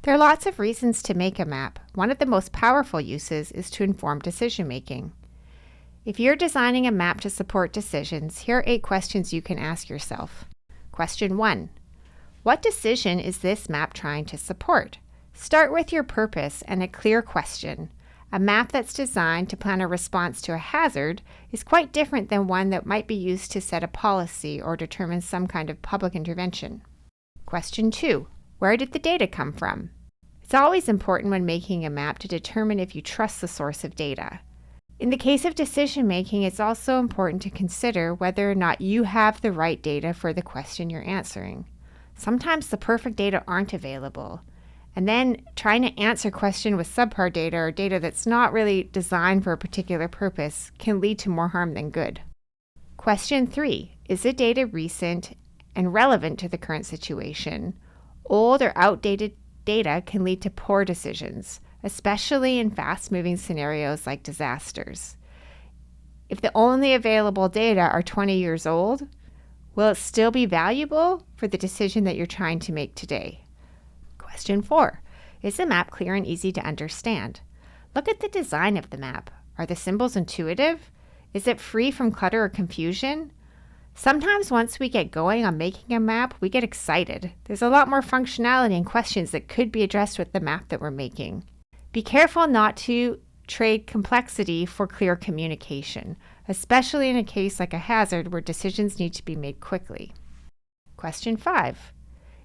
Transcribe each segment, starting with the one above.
There are lots of reasons to make a map. One of the most powerful uses is to inform decision making. If you're designing a map to support decisions, here are 8 questions you can ask yourself. Question 1. What decision is this map trying to support? Start with your purpose and a clear question. A map that's designed to plan a response to a hazard is quite different than one that might be used to set a policy or determine some kind of public intervention. Question 2. Where did the data come from? It's always important when making a map to determine if you trust the source of data. In the case of decision making, it's also important to consider whether or not you have the right data for the question you're answering. Sometimes the perfect data aren't available, and then trying to answer a question with subpar data or data that's not really designed for a particular purpose can lead to more harm than good. Question 3. Is the data recent and relevant to the current situation? Old or outdated data can lead to poor decisions, especially in fast-moving scenarios like disasters. If the only available data are 20 years old, will it still be valuable for the decision that you're trying to make today? Question 4. Is the map clear and easy to understand? Look at the design of the map. Are the symbols intuitive? Is it free from clutter or confusion? Sometimes once we get going on making a map, we get excited. There's a lot more functionality and questions that could be addressed with the map that we're making. Be careful not to trade complexity for clear communication, especially in a case like a hazard where decisions need to be made quickly. Question 5.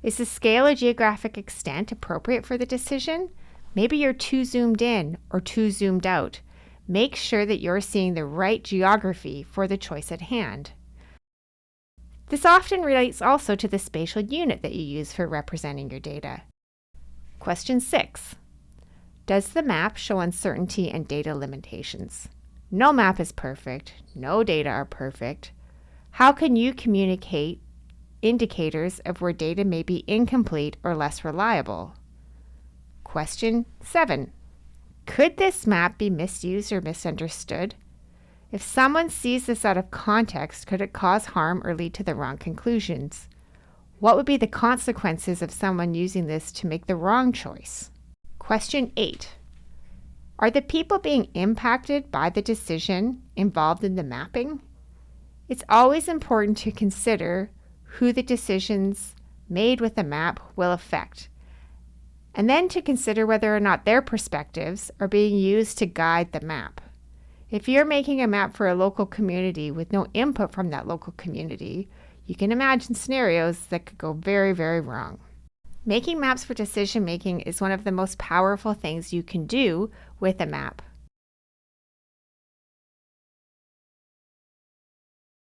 Is the scale or geographic extent appropriate for the decision? Maybe you're too zoomed in or too zoomed out. Make sure that you're seeing the right geography for the choice at hand. This often relates also to the spatial unit that you use for representing your data. Question 6. Does the map show uncertainty and data limitations? No map is perfect. No data are perfect. How can you communicate indicators of where data may be incomplete or less reliable? Question 7. Could this map be misused or misunderstood? If someone sees this out of context, could it cause harm or lead to the wrong conclusions? What would be the consequences of someone using this to make the wrong choice? Question 8. Are the people being impacted by the decision involved in the mapping? It's always important to consider who the decisions made with the map will affect, and then to consider whether or not their perspectives are being used to guide the map. If you're making a map for a local community with no input from that local community, you can imagine scenarios that could go very, very wrong. Making maps for decision making is one of the most powerful things you can do with a map.